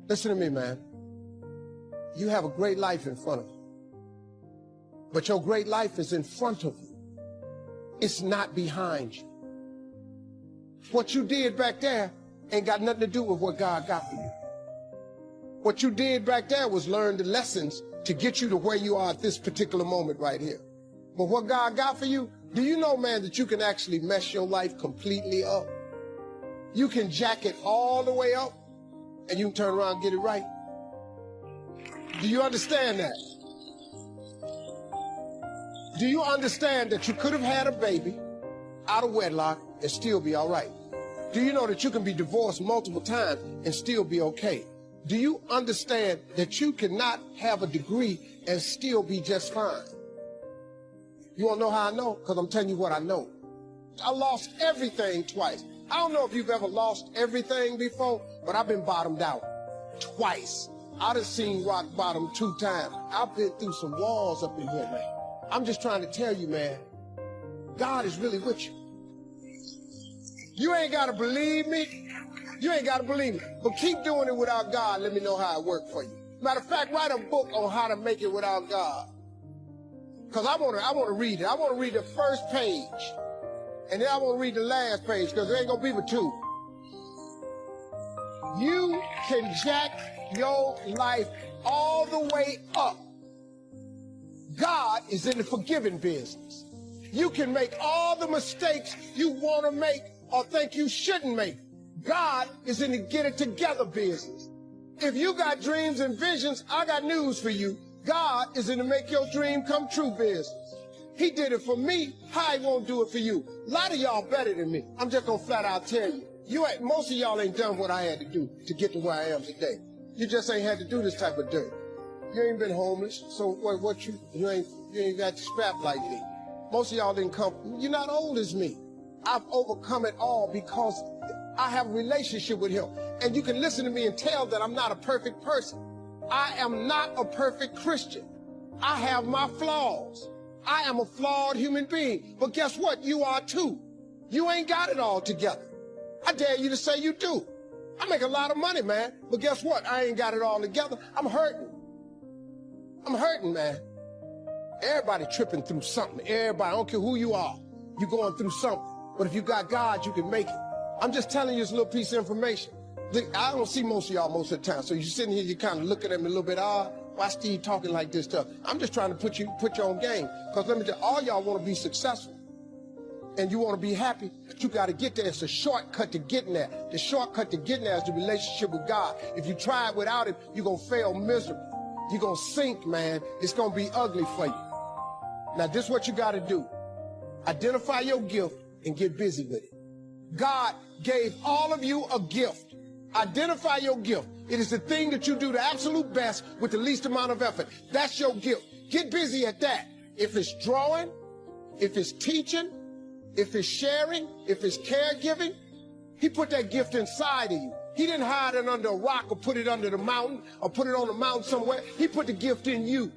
Listen to me, man. You have a great life in front of you. But your great life is in front of you. It's not behind you. What you did back there ain't got nothing to do with what God got for you. What you did back there was learn the lessons to get you to where you are at this particular moment right here. But what God got for you, do you know, man, that you can actually mess your life completely up? You can jack it all the way up, and you can turn around and get it right. Do you understand that? Do you understand that you could have had a baby out of wedlock and still be all right? Do you know that you can be divorced multiple times and still be okay? Do you understand that you cannot have a degree and still be just fine? You want to know how I know? Because I'm telling you what I know. I lost everything twice. I don't know if you've ever lost everything before, but I've been bottomed out twice. I done seen rock bottom 2 times. I've been through some walls up in here, man. I'm just trying to tell you, man, God is really with you. You ain't got to believe me. You ain't got to believe me. But keep doing it without God. Let me know how it worked for you. Matter of fact, write a book on how to make it without God. Because I want to read it. I want to read the first page. And then I want to read the last page because there ain't going to be but 2. You can jack your life all the way up. God is in the forgiving business. You can make all the mistakes you want to make or think you shouldn't make. God is in the get it together business. If you got dreams and visions, I got news for you. God is in the make your dream come true business. He did it for me. How he won't do it for you? A lot of y'all better than me. I'm just gonna flat out tell you. Most of y'all ain't done what I had to do to get to where I am today. You just ain't had to do this type of dirt. You ain't been homeless, so you ain't got strapped like me. Most of y'all didn't come. You're not old as me. I've overcome it all because I have a relationship with him. And you can listen to me and tell that I'm not a perfect person. I am not a perfect Christian. I have my flaws. I am a flawed human being. But guess what? You are too. You ain't got it all together. I dare you to say you do. I make a lot of money, man. But guess what? I ain't got it all together. I'm hurting. I'm hurting, man. Everybody tripping through something. Everybody, I don't care who you are. You're going through something. But if you got God, you can make it. I'm just telling you this little piece of information. Look, I don't see most of y'all most of the time. So you're sitting here, you're kind of looking at me a little bit odd. Why Steve talking like this stuff? I'm just trying to put you on game. Because let me tell you, all y'all want to be successful. And you want to be happy, but you got to get there. It's a shortcut to getting there. The shortcut to getting there is the relationship with God. If you try it without it, you're going to fail miserably. You're going to sink, man. It's going to be ugly for you. Now, this is what you got to do. Identify your gift and get busy with it. God gave all of you a gift. Identify your gift. It is the thing that you do the absolute best with the least amount of effort. That's your gift. Get busy at that. If it's drawing, if it's teaching, if it's sharing, if it's caregiving, he put that gift inside of you. He didn't hide it under a rock or put it under the mountain or put it on the mountain somewhere. He put the gift in you.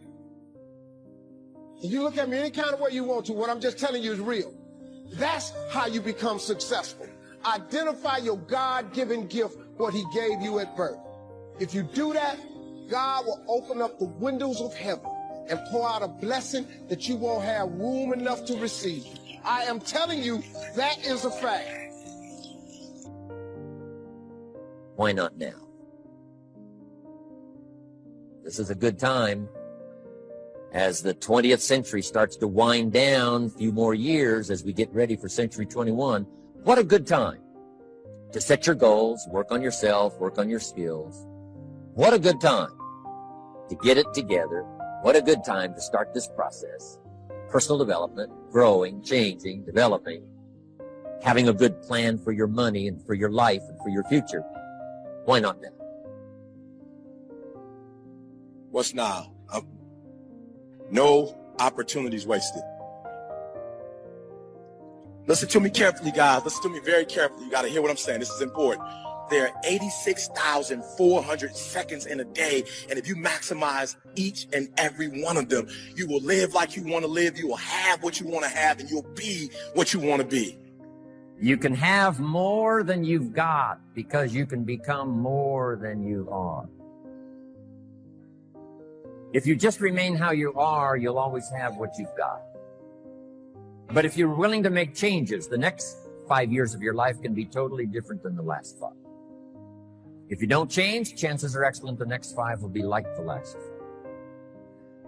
And you look at me any kind of way you want to. What I'm just telling you is real. That's how you become successful. Identify your God-given gift, what he gave you at birth. If you do that, God will open up the windows of heaven and pour out a blessing that you won't have room enough to receive. I am telling you, that is a fact. Why not now? This is a good time. As the 20th century starts to wind down, a few more years as we get ready for century 21, what a good time to set your goals, work on yourself, work on your skills. What a good time to get it together. What a good time to start this process. Personal development, growing, changing, developing, having a good plan for your money and for your life and for your future. Why not now? What's now? No opportunities wasted. Listen to me carefully, guys. Listen to me very carefully. You got to hear what I'm saying. This is important. There are 86,400 seconds in a day, and if you maximize each and every one of them, you will live like you want to live, you will have what you want to have, and you'll be what you want to be. You can have more than you've got because you can become more than you are. If you just remain how you are, you'll always have what you've got. But if you're willing to make changes, the next 5 years of your life can be totally different than the last 5. If you don't change, chances are excellent the next 5 will be like the last 5.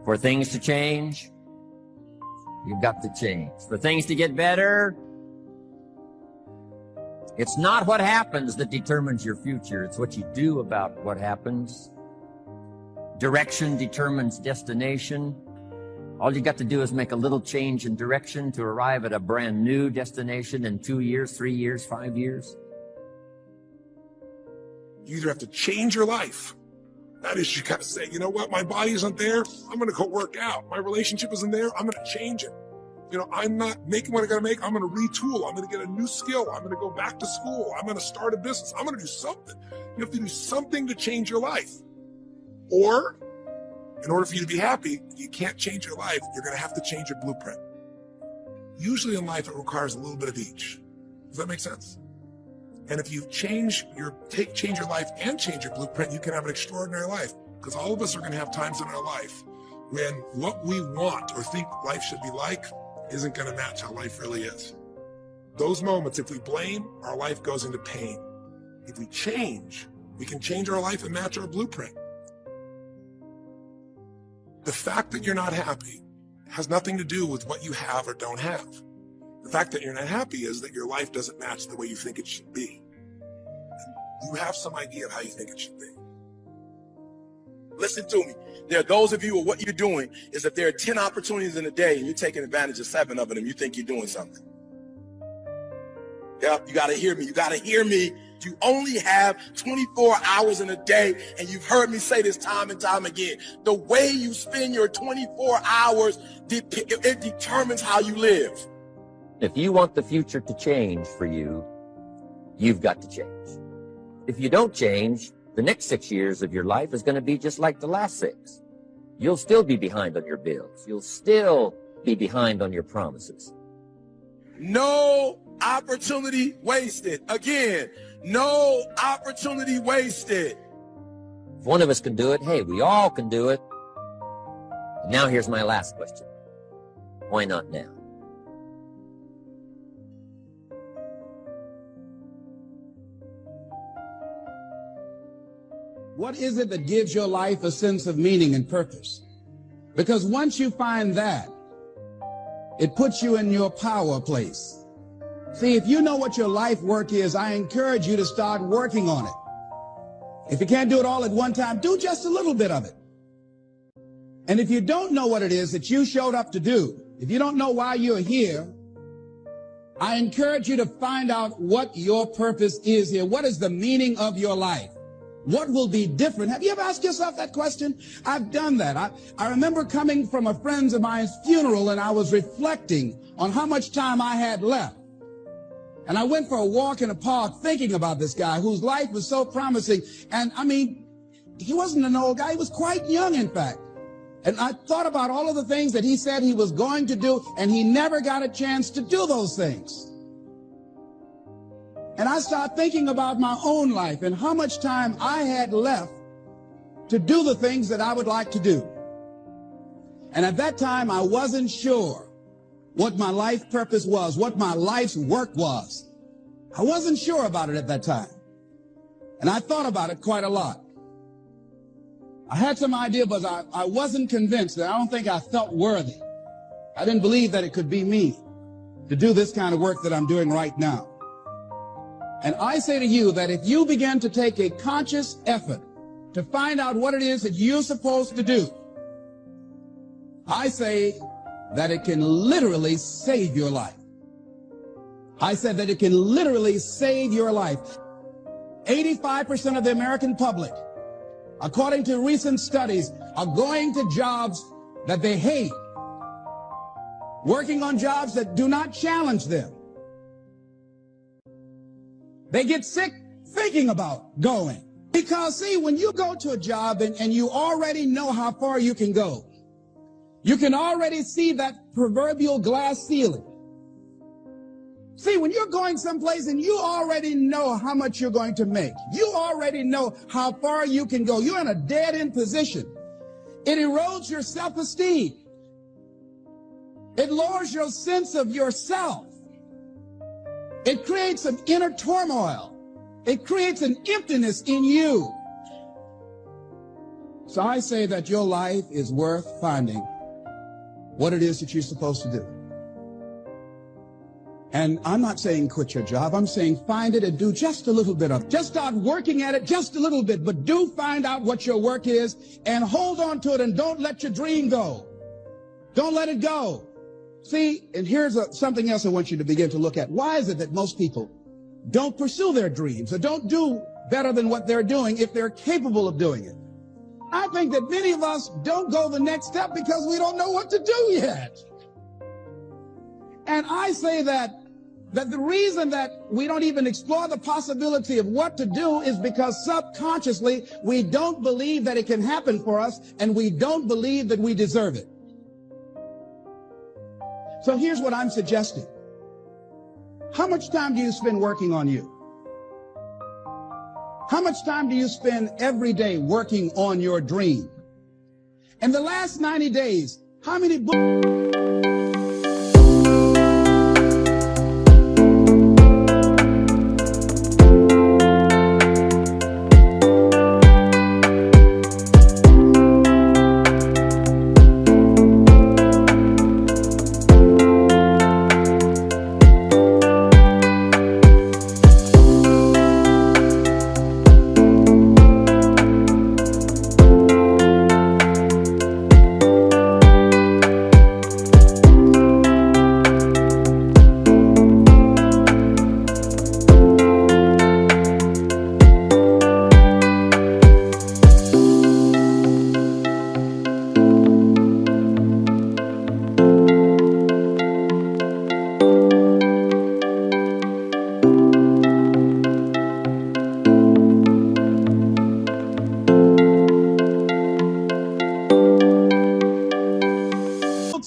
For things to change, you've got to change. For things to get better, it's not what happens that determines your future. It's what you do about what happens. Direction determines destination. All you got to do is make a little change in direction to arrive at a brand new destination in 2 years, 3 years, 5 years. You either have to change your life. That is, you got to say, you know what, my body isn't there. I'm going to go work out. My relationship isn't there. I'm going to change it. You know, I'm not making what I got to make. I'm going to retool. I'm going to get a new skill. I'm going to go back to school. I'm going to start a business. I'm going to do something. You have to do something to change your life. Or, in order for you to be happy, you can't change your life. You're going to have to change your blueprint. Usually in life, it requires a little bit of each. Does that make sense? And if you change your life and change your blueprint, you can have an extraordinary life. Because all of us are going to have times in our life when what we want or think life should be like isn't going to match how life really is. Those moments, if we blame, our life goes into pain. If we change, we can change our life and match our blueprint. The fact that you're not happy has nothing to do with what you have or don't have. The fact that you're not happy is that your life doesn't match the way you think it should be. And you have some idea of how you think it should be. Listen to me. There are those of you who what you're doing is if there are 10 opportunities in a day and you're taking advantage of 7 of them, you think you're doing something. Yeah, you got to hear me. You got to hear me. You only have 24 hours in a day, and you've heard me say this time and time again. The way you spend your 24 hours, it determines how you live. If you want the future to change for you, you've got to change. If you don't change, the next 6 years of your life is going to be just like the last 6. You'll still be behind on your bills. You'll still be behind on your promises. No opportunity wasted. Again, no opportunity wasted. If one of us can do it, hey, we all can do it. Now here's my last question. Why not now? What is it that gives your life a sense of meaning and purpose? Because once you find that, it puts you in your power place. See, if you know what your life work is, I encourage you to start working on it. If you can't do it all at one time, do just a little bit of it. And if you don't know what it is that you showed up to do, if you don't know why you're here, I encourage you to find out what your purpose is here. What is the meaning of your life? What will be different? Have you ever asked yourself that question? I've done that. I remember coming from a friend of mine's funeral, and I was reflecting on how much time I had left. And I went for a walk in a park thinking about this guy whose life was so promising. And I mean, he wasn't an old guy. He was quite young, in fact. And I thought about all of the things that he said he was going to do, and he never got a chance to do those things. And I started thinking about my own life and how much time I had left to do the things that I would like to do. And at that time, I wasn't sure what my life purpose was, what my life's work was. I wasn't sure about it at that time. And I thought about it quite a lot. I had some idea, but I wasn't convinced, and I don't think I felt worthy. I didn't believe that it could be me to do this kind of work that I'm doing right now. And I say to you that if you begin to take a conscious effort to find out what it is that you're supposed to do, I say that it can literally save your life. I said that it can literally save your life. 85% of the American public, according to recent studies, are going to jobs that they hate, working on jobs that do not challenge them. They get sick thinking about going. Because, see, when you go to a job and you already know how far you can go, you can already see that proverbial glass ceiling. See, when you're going someplace and you already know how much you're going to make, you already know how far you can go, you're in a dead-end position. It erodes your self-esteem. It lowers your sense of yourself. It creates an inner turmoil. It creates an emptiness in you. So I say that your life is worth finding what it is that you're supposed to do. And I'm not saying quit your job. I'm saying find it and do just a little bit of it. Just start working at it just a little bit, but do find out what your work is and hold on to it and don't let your dream go. Don't let it go. See, and here's something else I want you to begin to look at. Why is it that most people don't pursue their dreams or don't do better than what they're doing if they're capable of doing it? I think that many of us don't go the next step because we don't know what to do yet. And I say that the reason that we don't even explore the possibility of what to do is because subconsciously we don't believe that it can happen for us and we don't believe that we deserve it. So here's what I'm suggesting. How much time do you spend working on you? How much time do you spend every day working on your dream? In the last 90 days, how many books?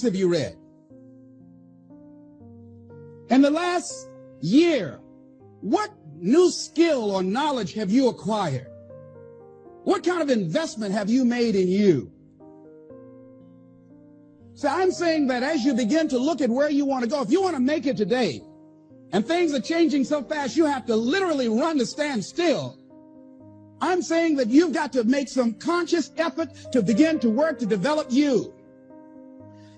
Have you read? In the last year, what new skill or knowledge have you acquired? What kind of investment have you made in you? So I'm saying that as you begin to look at where you want to go, if you want to make it today, and things are changing so fast, you have to literally run to stand still. I'm saying that you've got to make some conscious effort to begin to work to develop you.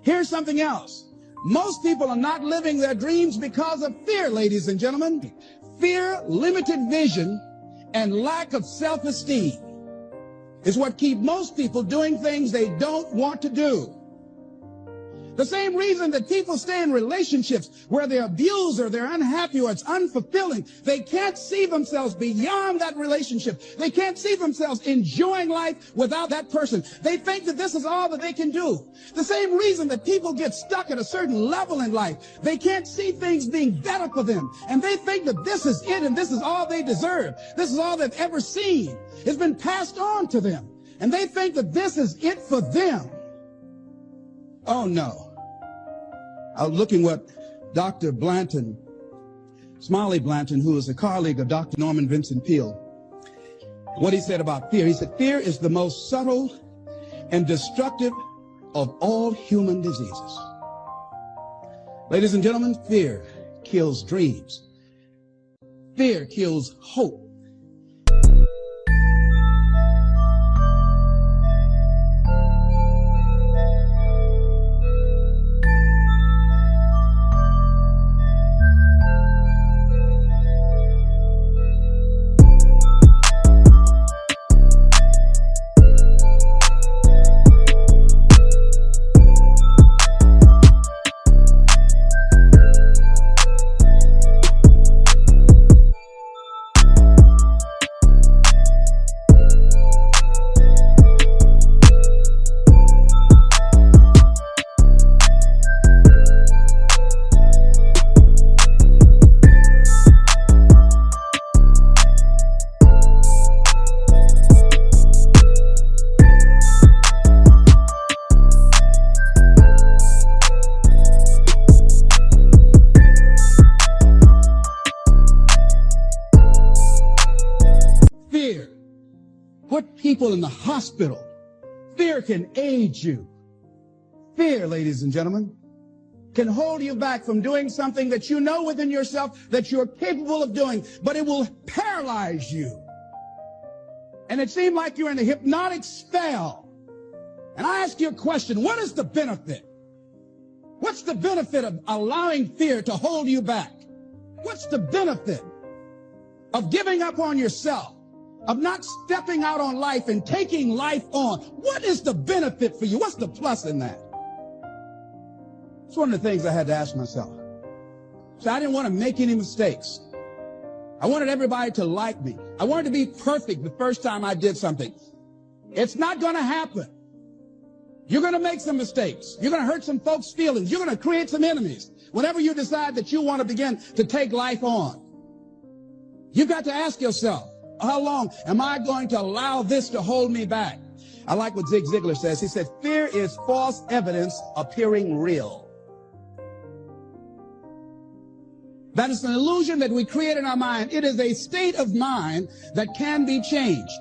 Here's something else. Most people are not living their dreams because of fear, ladies and gentlemen. Fear, limited vision, and lack of self-esteem is what keep most people doing things they don't want to do. The same reason that people stay in relationships where they're abused or they're unhappy or it's unfulfilling. They can't see themselves beyond that relationship. They can't see themselves enjoying life without that person. They think that this is all that they can do. The same reason that people get stuck at a certain level in life. They can't see things being better for them. And they think that this is it and this is all they deserve. This is all they've ever seen. It's been passed on to them. And they think that this is it for them. Oh no. I was looking what Dr. Blanton, Smiley Blanton, who is a colleague of Dr. Norman Vincent Peale, what he said about fear. He said, fear is the most subtle and destructive of all human diseases. Ladies and gentlemen, fear kills dreams. Fear kills hope. Put people in the hospital Fear can aid you. Fear, ladies and gentlemen, can hold you back from doing something that you know within yourself that you're capable of doing, but it will paralyze you. And it seemed like you're in a hypnotic spell. And I ask you a question, what is the benefit? What's the benefit of allowing fear to hold you back? What's the benefit of giving up on yourself, of not stepping out on life and taking life on? What is the benefit for you? What's the plus in that? It's one of the things I had to ask myself. So I didn't want to make any mistakes. I wanted everybody to like me. I wanted to be perfect the first time I did something. It's not going to happen. You're going to make some mistakes. You're going to hurt some folks' feelings. You're going to create some enemies whenever you decide that you want to begin to take life on. You've got to ask yourself, how long am I going to allow this to hold me back? I like what Zig Ziglar says. He said, fear is false evidence appearing real. That is an illusion that we create in our mind. It is a state of mind that can be changed.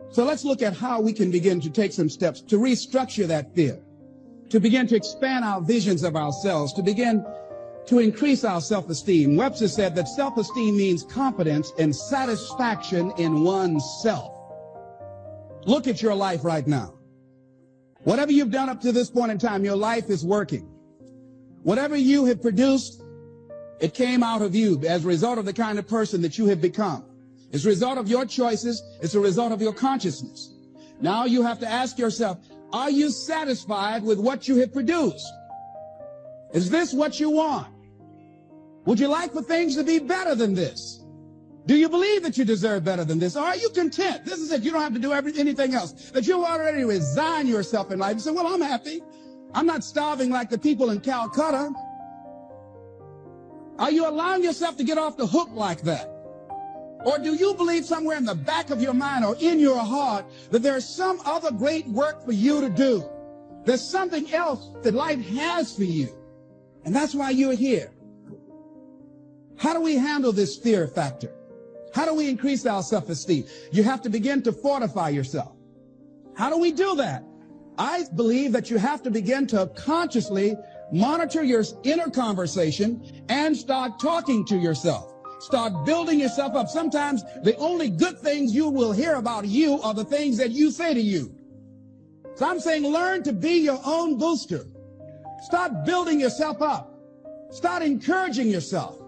So let's look at how we can begin to take some steps to restructure that fear, to begin to expand our visions of ourselves, to begin to increase our self-esteem. Webster said that self-esteem means confidence and satisfaction in oneself. Look at your life right now. Whatever you've done up to this point in time, your life is working. Whatever you have produced, it came out of you as a result of the kind of person that you have become. It's a result of your choices. It's a result of your consciousness. Now you have to ask yourself, are you satisfied with what you have produced? Is this what you want? Would you like for things to be better than this? Do you believe that you deserve better than this? Or are you content? This is it. You don't have to do anything else. That you've already resigned yourself in life and say, well, I'm happy. I'm not starving like the people in Calcutta. Are you allowing yourself to get off the hook like that? Or do you believe somewhere in the back of your mind or in your heart that there's some other great work for you to do? There's something else that life has for you. And that's why you're here. How do we handle this fear factor? How do we increase our self-esteem? You have to begin to fortify yourself. How do we do that? I believe that you have to begin to consciously monitor your inner conversation and start talking to yourself. Start building yourself up. Sometimes the only good things you will hear about you are the things that you say to you. So I'm saying learn to be your own booster. Start building yourself up. Start encouraging yourself.